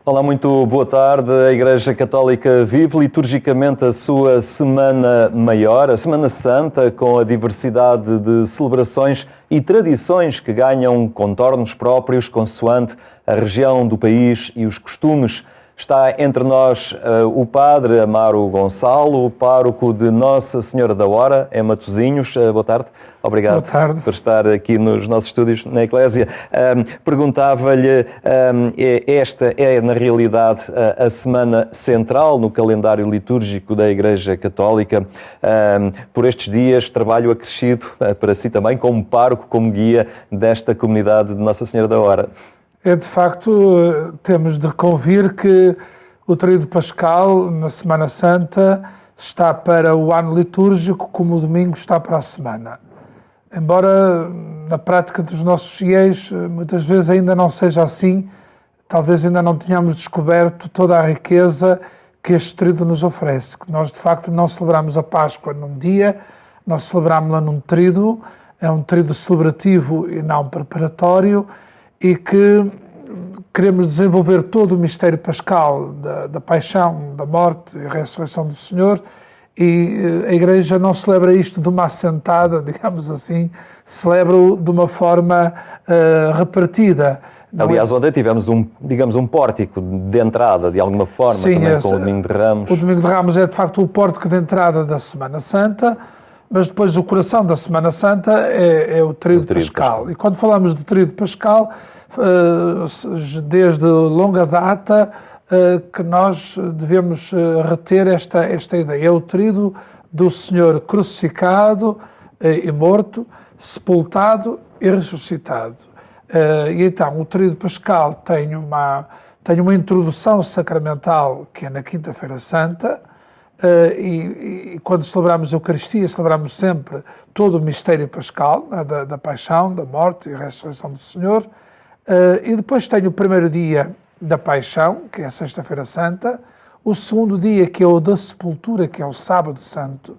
Olá, muito boa tarde. A Igreja Católica vive liturgicamente a sua Semana Maior, a Semana Santa, com a diversidade de celebrações e tradições que ganham contornos próprios consoante a região do país e os costumes. Está entre nós o Padre Amaro Gonçalo, pároco de Nossa Senhora da Hora, em Matosinhos. Boa tarde. Obrigado por estar aqui nos nossos estúdios na Eclésia. Perguntava-lhe, esta é na realidade a semana central no calendário litúrgico da Igreja Católica. Por estes dias, trabalho acrescido para si também como pároco, como guia desta comunidade de Nossa Senhora da Hora. De facto, temos de convir que o Tríduo Pascal, na Semana Santa, está para o ano litúrgico como o domingo está para a semana. Embora na prática dos nossos fiéis muitas vezes ainda não seja assim, talvez ainda não tenhamos descoberto toda a riqueza que este Tríduo nos oferece, que nós de facto não celebramos a Páscoa num dia, nós celebramos-la num Tríduo, é um Tríduo celebrativo e não preparatório, e que queremos desenvolver todo o mistério pascal da paixão, da morte e ressurreição do Senhor, e a Igreja não celebra isto de uma assentada, digamos assim, celebra-o de uma forma repartida. Aliás, ontem tivemos um pórtico de entrada, de alguma forma, sim, também com o Domingo de Ramos. O Domingo de Ramos é, de facto, o pórtico de entrada da Semana Santa, mas depois o coração da Semana Santa é o Tríduo Pascal. E quando falamos de Tríduo Pascal, desde longa data que nós devemos reter esta ideia. É o Tríduo do Senhor crucificado e morto, sepultado e ressuscitado. E então o Tríduo Pascal tem uma introdução sacramental que é na Quinta-feira Santa, e quando celebramos a Eucaristia, celebramos sempre todo o mistério pascal, da paixão, da morte e ressurreição do Senhor. E depois tem o primeiro dia da paixão, que é a Sexta-feira Santa, o segundo dia, que é o da sepultura, que é o Sábado Santo.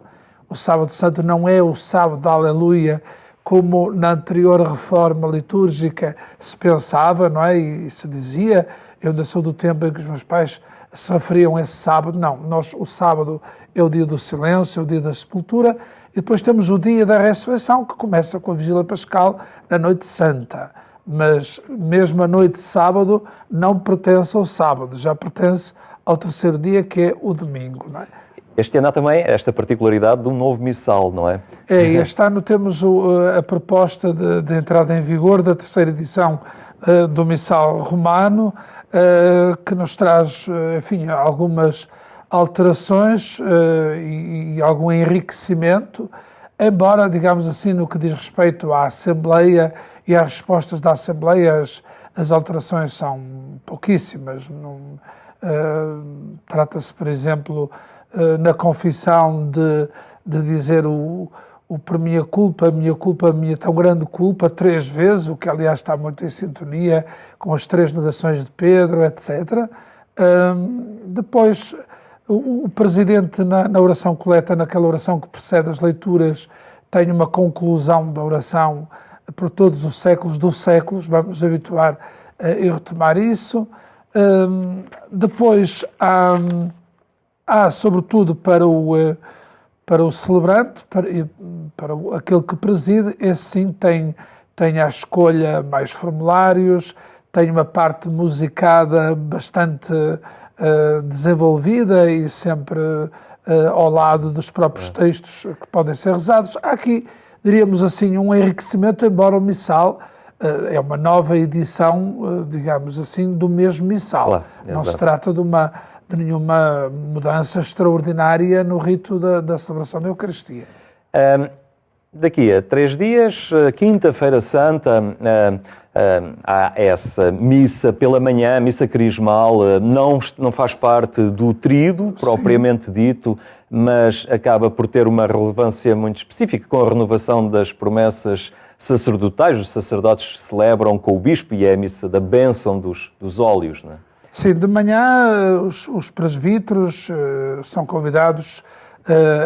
O Sábado Santo não é o sábado da Aleluia, como na anterior reforma litúrgica se pensava, não é? E se dizia, eu ainda sou do tempo em que os meus pais se referiam a esse sábado. Não, o sábado é o dia do silêncio, é o dia da sepultura, e depois temos o dia da ressurreição, que começa com a Vigília Pascal na Noite Santa. Mas mesmo a noite de sábado não pertence ao sábado, já pertence ao terceiro dia, que é o domingo, não é? Este ano há também esta particularidade de um novo missal, não é? Este ano temos a proposta de entrada em vigor da terceira edição do missal romano, que nos traz, enfim, algumas alterações e algum enriquecimento, embora, digamos assim, no que diz respeito à Assembleia e às respostas da Assembleia, as alterações são pouquíssimas. Trata-se, por exemplo, na confissão de dizer o por minha culpa, minha tão grande culpa, 3 vezes, o que aliás está muito em sintonia com as 3 negações de Pedro, etc. Depois, o Presidente, na oração coleta, naquela oração que precede as leituras, tem uma conclusão da oração por todos os séculos dos séculos, vamos habituar e retomar isso. Depois há sobretudo para o celebrante, para aquele que preside, esse sim tem à escolha mais formulários, tem uma parte musicada bastante desenvolvida e sempre ao lado dos próprios textos que podem ser rezados. Há aqui, diríamos assim, um enriquecimento, embora o missal é uma nova edição, digamos assim, do mesmo missal. Claro, não se trata de nenhuma mudança extraordinária no rito da celebração da Eucaristia. Daqui a 3 dias, Quinta-feira Santa, há essa missa pela manhã, missa crismal, não faz parte do tríduo propriamente dito, mas acaba por ter uma relevância muito específica com a renovação das promessas sacerdotais. Os sacerdotes celebram com o bispo e é a missa da bênção dos óleos, não é? Sim, de manhã os presbíteros são convidados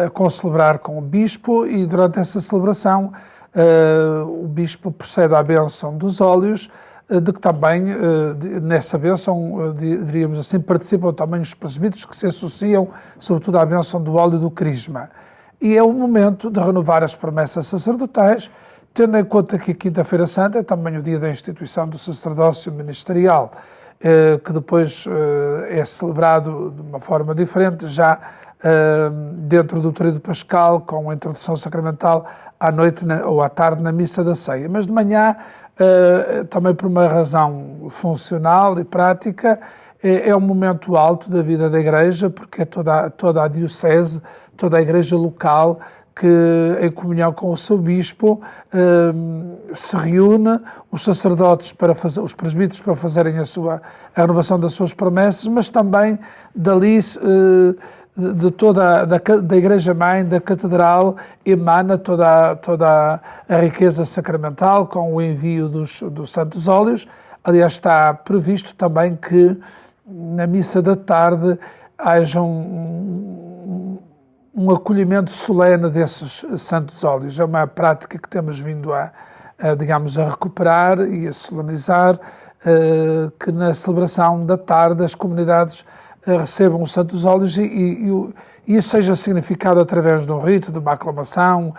a concelebrar com o bispo e durante essa celebração o bispo procede à bênção dos óleos, de que também, nessa bênção, diríamos assim, participam também os presbíteros que se associam, sobretudo, à bênção do óleo do crisma. E é o momento de renovar as promessas sacerdotais, tendo em conta que a Quinta-feira Santa é também o dia da instituição do sacerdócio ministerial, que depois é celebrado de uma forma diferente, já dentro do tríduo pascal, com a introdução sacramental à noite ou à tarde na missa da ceia. Mas de manhã, também por uma razão funcional e prática, é um momento alto da vida da Igreja, porque é toda a diocese, toda a Igreja local, que em comunhão com o seu bispo se reúne, os sacerdotes os presbíteros para fazerem a renovação das suas promessas, mas também dali de toda da Igreja-mãe, da Catedral, emana toda a riqueza sacramental com o envio dos santos óleos. Aliás, está previsto também que na missa da tarde haja um acolhimento solene desses santos óleos. É uma prática que temos vindo digamos, a recuperar e a solenizar, que na celebração da tarde as comunidades recebam os santos óleos e isso seja significado através de um rito, de uma aclamação,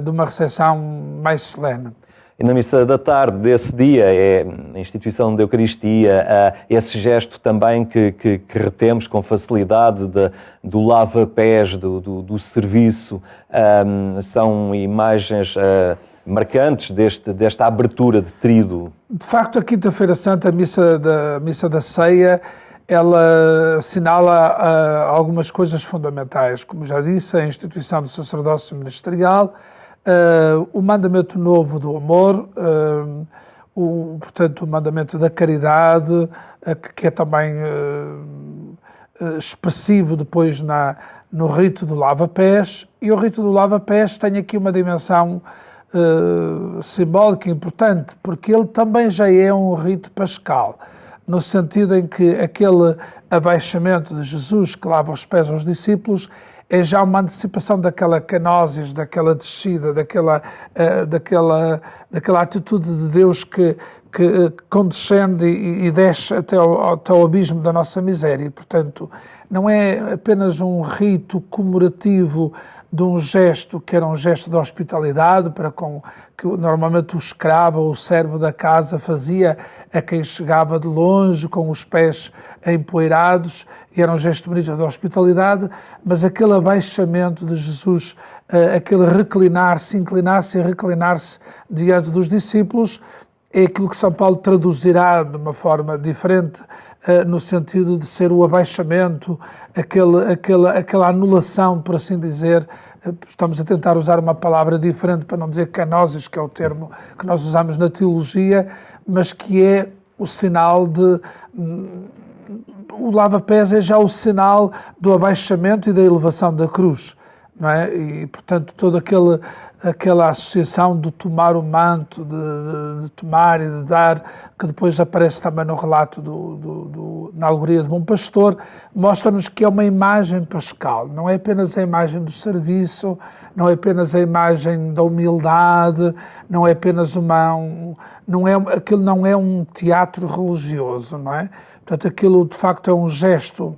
de uma recepção mais solene. E na missa da tarde desse dia, é a instituição da Eucaristia, esse gesto também que retemos com facilidade do lava-pés, do serviço, são imagens marcantes desta abertura de tríduo. De facto, a Quinta-feira Santa, a missa da ceia, ela assinala algumas coisas fundamentais. Como já disse, a instituição do sacerdócio ministerial, o mandamento novo do amor, portanto, o mandamento da caridade, que é também expressivo depois no rito do lava-pés. E o rito do lava-pés tem aqui uma dimensão simbólica importante, porque ele também já é um rito pascal, no sentido em que aquele abaixamento de Jesus que lava os pés aos discípulos é já uma antecipação daquela kenosis, daquela descida, daquela atitude de Deus que condescende e desce até ao abismo da nossa miséria. E, portanto, não é apenas um rito comemorativo de um gesto que era um gesto de hospitalidade que normalmente o escravo ou o servo da casa fazia a quem chegava de longe com os pés empoeirados, e era um gesto bonito de hospitalidade, mas aquele abaixamento de Jesus, aquele reclinar-se, inclinar-se e reclinar-se diante dos discípulos, é aquilo que São Paulo traduzirá de uma forma diferente, no sentido de ser o abaixamento, aquela anulação, por assim dizer. Estamos a tentar usar uma palavra diferente para não dizer kenosis, que é o termo que nós usamos na teologia, mas que é o sinal o lava-pés é já o sinal do abaixamento e da elevação da cruz, não é? E, portanto, toda aquela associação de tomar o manto, de tomar e de dar, que depois aparece também no relato na alegoria de Bom Pastor, mostra-nos que é uma imagem pascal, não é apenas a imagem do serviço, não é apenas a imagem da humildade, não é apenas aquilo não é um teatro religioso, não é? Portanto, aquilo de facto é um gesto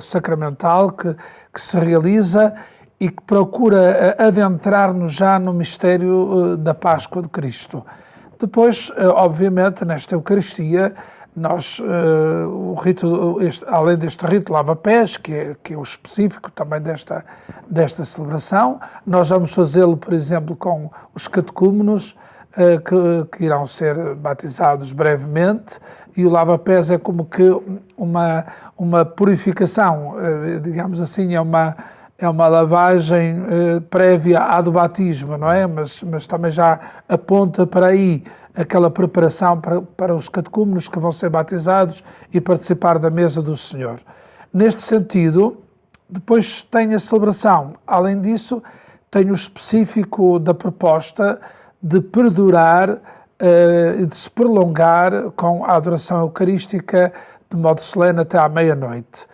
sacramental que se realiza e que procura adentrar-nos já no mistério da Páscoa de Cristo. Depois, obviamente, nesta Eucaristia, nós, além deste rito lava-pés, que é o específico também desta celebração, nós vamos fazê-lo, por exemplo, com os catecúmenos, que irão ser batizados brevemente, e o lava-pés é como que uma purificação, digamos assim, é uma lavagem prévia à do batismo, não é? Mas também já aponta para aí aquela preparação para os catecúmenos que vão ser batizados e participar da mesa do Senhor. Neste sentido, depois tem a celebração. Além disso, tem o específico da proposta de perdurar e de se prolongar com a adoração eucarística de modo solene até à meia-noite.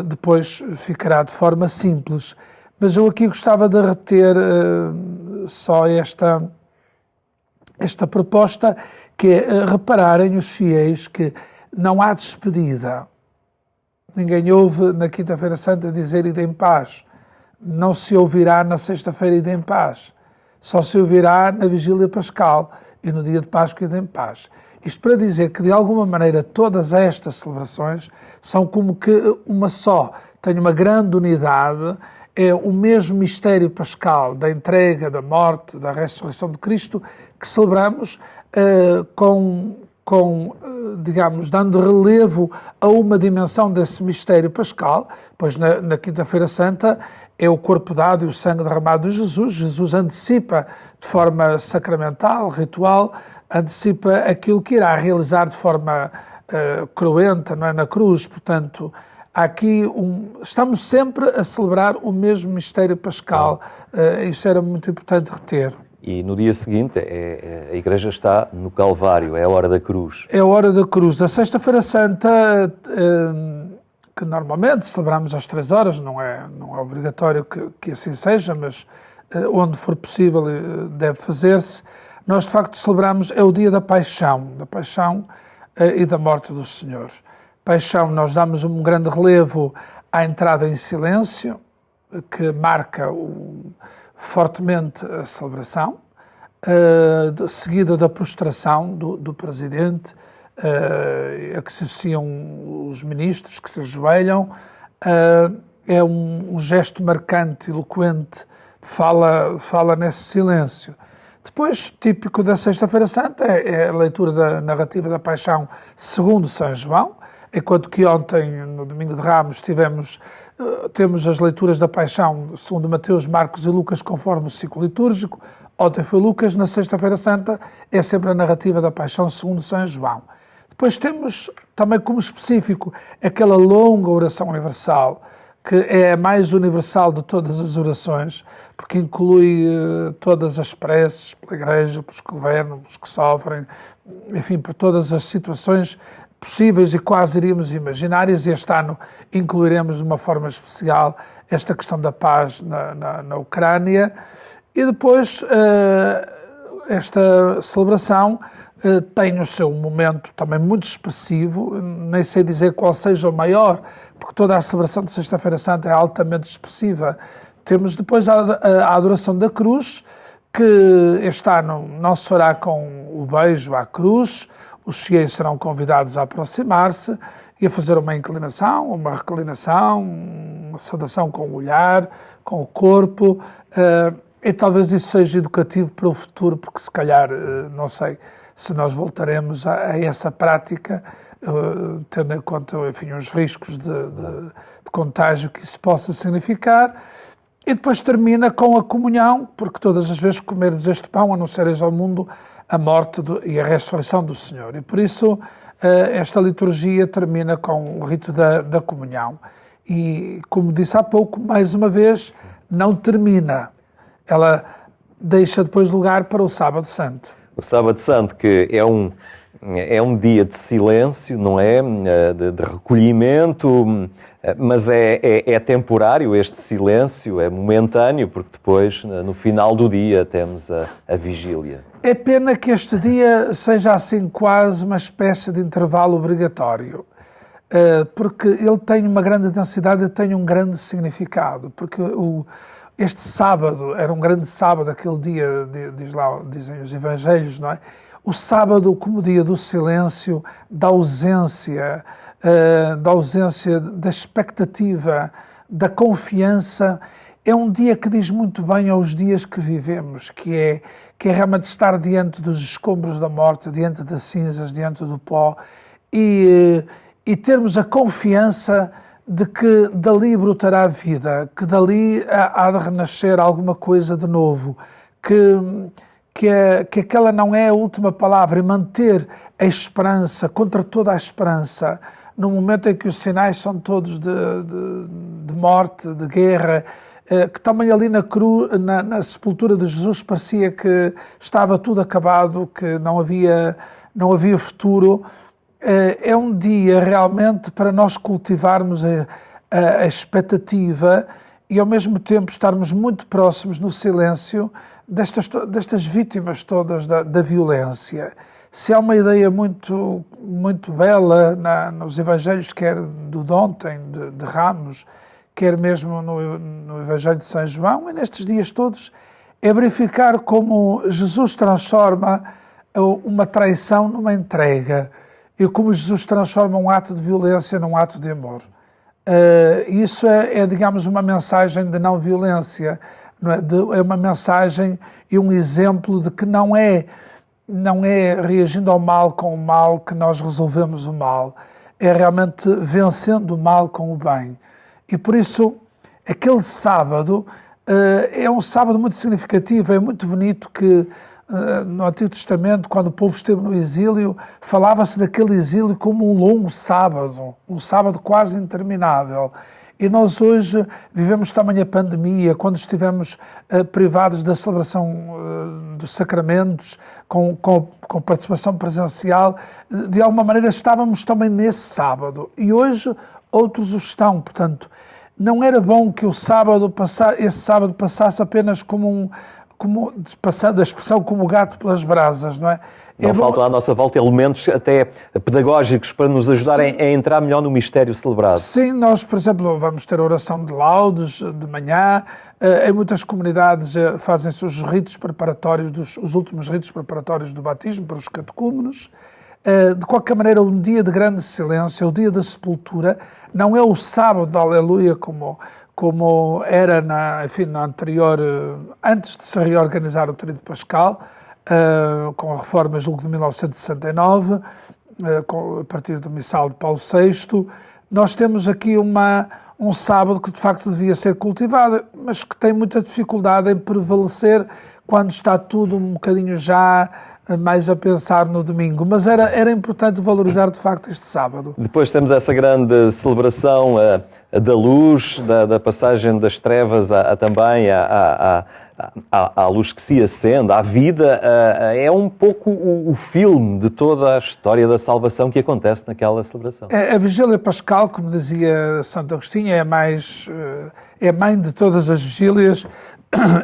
Depois ficará de forma simples. Mas eu aqui gostava de reter só esta proposta que é repararem os fiéis que não há despedida. Ninguém ouve na Quinta-feira Santa dizer ide em paz. Não se ouvirá na Sexta-feira ide em paz. Só se ouvirá na Vigília Pascal e no dia de Páscoa ide em paz. Isto para dizer que, de alguma maneira, todas estas celebrações são como que uma só. Tem uma grande unidade, é o mesmo mistério pascal da entrega, da morte, da ressurreição de Cristo que celebramos digamos, dando relevo a uma dimensão desse mistério pascal, pois na Quinta-feira Santa é o corpo dado e o sangue derramado de Jesus. Jesus antecipa de forma sacramental, ritual, antecipa aquilo que irá realizar de forma cruenta, não é, na cruz. Portanto, estamos sempre a celebrar o mesmo mistério pascal. Isso era muito importante reter. E no dia seguinte, a Igreja está no Calvário, é a hora da cruz. É a hora da cruz. A Sexta-feira Santa, que normalmente celebramos às 3 horas, não é obrigatório que assim seja, mas onde for possível deve fazer-se. Nós, de facto, celebramos, é o dia da paixão e da morte do Senhor. Paixão, nós damos um grande relevo à entrada em silêncio, que marca fortemente a celebração, seguida da prostração do Presidente, a que se associam os ministros, que se ajoelham. É um gesto marcante, eloquente, fala nesse silêncio. Depois, típico da Sexta-feira Santa, é a leitura da narrativa da Paixão segundo São João, enquanto que ontem, no Domingo de Ramos, temos as leituras da Paixão segundo Mateus, Marcos e Lucas, conforme o ciclo litúrgico. Ontem foi Lucas, na Sexta-feira Santa é sempre a narrativa da Paixão segundo São João. Depois temos também como específico aquela longa oração universal, que é a mais universal de todas as orações, porque inclui todas as preces pela Igreja, pelos que governam, pelos que sofrem, enfim, por todas as situações possíveis e quase iríamos imaginárias. Este ano incluiremos de uma forma especial esta questão da paz na Ucrânia. E depois esta celebração tem o seu momento também muito expressivo, nem sei dizer qual seja o maior, porque toda a celebração de Sexta-feira Santa é altamente expressiva. Temos depois a adoração da cruz, que este ano não se fará com o beijo à cruz. Os fiéis serão convidados a aproximar-se e a fazer uma inclinação, uma reclinação, uma saudação com o olhar, com o corpo, e talvez isso seja educativo para o futuro, porque se calhar, não sei se nós voltaremos a essa prática, tendo em conta, enfim, os riscos de contágio que isso possa significar. E depois termina com a comunhão, porque todas as vezes que comerdes este pão, anunciareis ao mundo a morte e a ressurreição do Senhor. E por isso esta liturgia termina com o rito da comunhão. E, como disse há pouco, mais uma vez, não termina. Ela deixa depois lugar para o Sábado Santo. O Sábado Santo, que é um dia de silêncio, não é? De recolhimento, mas é temporário este silêncio, é momentâneo, porque depois, no final do dia, temos a vigília. É pena que este dia seja assim quase uma espécie de intervalo obrigatório, porque ele tem uma grande densidade e tem um grande significado, porque este sábado era um grande sábado, aquele dia, dizem os evangelhos, não é? O sábado como dia do silêncio, da ausência, da expectativa, da confiança. É um dia que diz muito bem aos dias que vivemos, que é realmente estar diante dos escombros da morte, diante das cinzas, diante do pó, e termos a confiança de que dali brotará a vida, que dali há de renascer alguma coisa de novo, que aquela não é a última palavra, e manter a esperança contra toda a esperança, no momento em que os sinais são todos de morte, de guerra, que também ali na sepultura de Jesus parecia que estava tudo acabado, que não havia futuro. É um dia realmente para nós cultivarmos a expectativa e ao mesmo tempo estarmos muito próximos no silêncio destas vítimas todas da violência. Se há uma ideia muito, muito bela nos Evangelhos, quer do de ontem, de Ramos, quer mesmo no Evangelho de São João, e nestes dias todos, é verificar como Jesus transforma uma traição numa entrega, e como Jesus transforma um ato de violência num ato de amor. Isso digamos, uma mensagem de não violência, não é? É uma mensagem e um exemplo de que não é reagindo ao mal com o mal que nós resolvemos o mal, é realmente vencendo o mal com o bem. E por isso, aquele sábado é um sábado muito significativo, é muito bonito que no Antigo Testamento, quando o povo esteve no exílio, falava-se daquele exílio como um longo sábado, um sábado quase interminável. E nós hoje vivemos também a pandemia, quando estivemos privados da celebração dos sacramentos, com participação presencial, de alguma maneira estávamos também nesse sábado. E hoje outros o estão, portanto, não era bom que esse sábado passasse apenas passando a expressão como o gato pelas brasas, não é? Não faltam à nossa volta elementos até pedagógicos para nos ajudarem a entrar melhor no mistério celebrado. Sim, nós, por exemplo, vamos ter a oração de laudes de manhã. Em muitas comunidades fazem-se os ritos preparatórios, os últimos ritos preparatórios do batismo para os catecúmenos. De qualquer maneira, um dia de grande silêncio, o dia da sepultura, não é o sábado da Aleluia como era na anterior, antes de se reorganizar o Tríduo Pascal, com a reforma, julgo, de 1969, a partir do missal de Paulo VI, nós temos aqui um sábado que de facto devia ser cultivado, mas que tem muita dificuldade em prevalecer quando está tudo um bocadinho já mais a pensar no domingo, mas era importante valorizar de facto este sábado. Depois temos essa grande celebração da luz, da passagem das trevas também à luz que se acende, à vida. É um pouco o filme de toda a história da salvação que acontece naquela celebração. A Vigília Pascal, como dizia Santo Agostinho, é a mãe de todas as vigílias,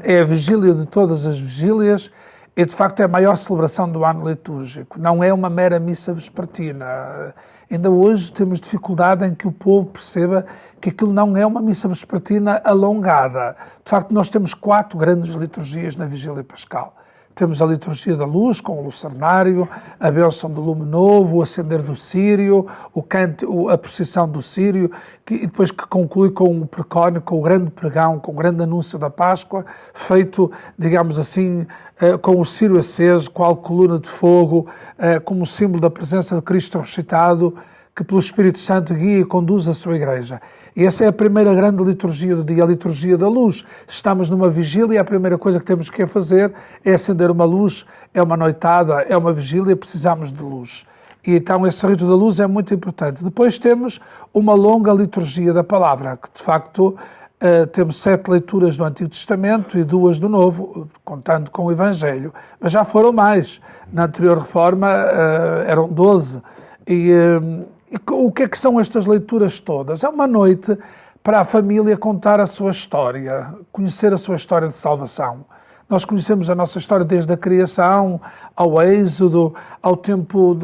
é a vigília de todas as vigílias. E, de facto, é a maior celebração do ano litúrgico. Não é uma mera missa vespertina. Ainda hoje temos dificuldade em que o povo perceba que aquilo não é uma missa vespertina alongada. De facto, nós temos 4 grandes liturgias na Vigília Pascal. Temos a liturgia da luz, com o lucernário, a bênção do lume novo, o acender do círio, a procissão do círio, e depois que conclui com o precónio, com o grande pregão, com o grande anúncio da Páscoa, feito, digamos assim, com o círio aceso, qual coluna de fogo, como símbolo da presença de Cristo ressuscitado, que pelo Espírito Santo guia e conduz a sua Igreja. E essa é a primeira grande liturgia do dia, a liturgia da luz. Estamos numa vigília, a primeira coisa que temos que fazer é acender uma luz, é uma noitada, é uma vigília, precisamos de luz. E então esse rito da luz é muito importante. Depois temos uma longa liturgia da palavra, que de facto temos 7 leituras do Antigo Testamento e 2 do Novo, contando com o Evangelho. Mas já foram mais. Na anterior reforma eram 12. E o que é que são estas leituras todas? É uma noite para a família contar a sua história, conhecer a sua história de salvação. Nós conhecemos a nossa história desde a criação, ao êxodo, ao tempo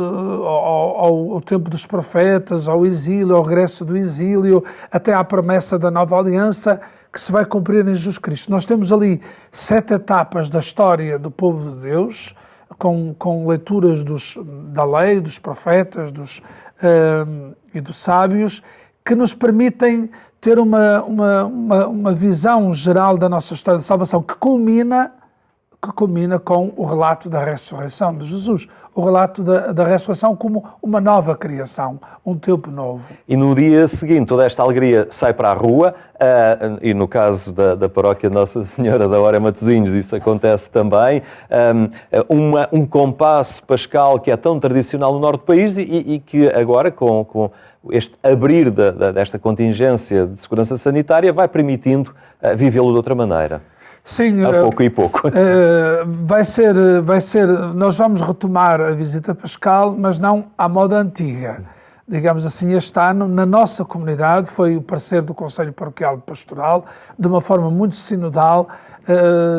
dos profetas, ao exílio, ao regresso do exílio, até à promessa da nova aliança que se vai cumprir em Jesus Cristo. Nós temos ali 7 etapas da história do povo de Deus, com leituras da lei, dos profetas e dos sábios, que nos permitem ter uma visão geral da nossa história de salvação, que culmina com o relato da ressurreição de Jesus, o relato da ressurreição como uma nova criação, um tempo novo. E no dia seguinte, toda esta alegria sai para a rua, e no caso da paróquia Nossa Senhora da Hora Matosinhos, isso acontece também, um compasso pascal que é tão tradicional no norte do país e que agora, com este abrir desta contingência de segurança sanitária, vai permitindo vivê-lo de outra maneira. Sim, a pouco e pouco. Nós vamos retomar a visita pascal, mas não à moda antiga. digamos assim, este ano, na nossa comunidade, foi o parecer do Conselho Paroquial de Pastoral, de uma forma muito sinodal,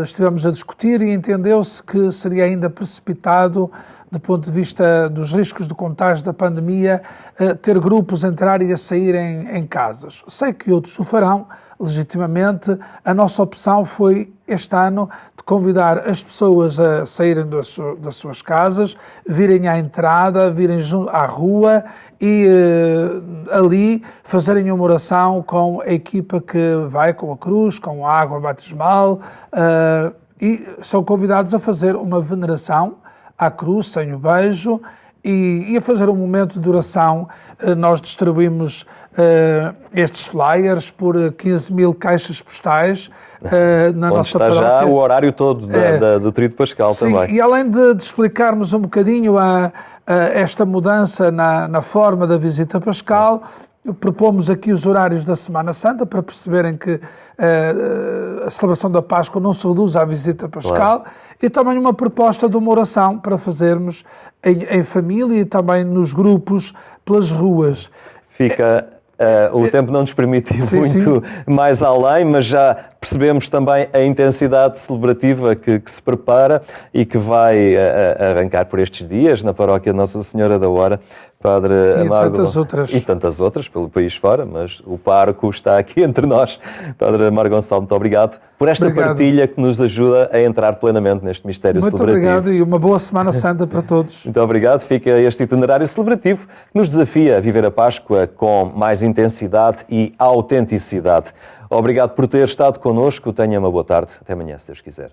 estivemos a discutir e entendeu-se que seria ainda precipitado, do ponto de vista dos riscos de contágio da pandemia, ter grupos a entrar e a sair em casas. Sei que outros o farão, legitimamente. A nossa opção foi, este ano, de convidar as pessoas a saírem das suas casas, virem à entrada, virem à rua e ali fazerem uma oração com a equipa que vai com a cruz, com a água batismal, e são convidados a fazer uma veneração à cruz, sem o beijo, e a fazer um momento de oração. Nós distribuímos estes flyers por 15 mil caixas postais na onde nossa está paróquia. Já o horário todo do Tríduo Pascal. Sim, também. E além de explicarmos um bocadinho esta mudança na forma da visita pascal, propomos aqui os horários da Semana Santa para perceberem que a celebração da Páscoa não se reduz à visita pascal, e também uma proposta de uma oração para fazermos em família e também nos grupos pelas ruas. Fica... o tempo não nos permite ir muito sim. mais além, mas já percebemos também a intensidade celebrativa que se prepara e que vai arrancar por estes dias na paróquia Nossa Senhora da Hora. Padre Amargo, e tantas outras pelo país fora, mas o pároco está aqui entre nós. Padre Amargo Gonçalo, muito obrigado por esta partilha que nos ajuda a entrar plenamente neste mistério celebrativo. Muito obrigado e uma boa Semana Santa para todos. Muito obrigado. Fica este itinerário celebrativo que nos desafia a viver a Páscoa com mais intensidade e autenticidade. Obrigado por ter estado connosco. Tenha uma boa tarde. Até amanhã, se Deus quiser.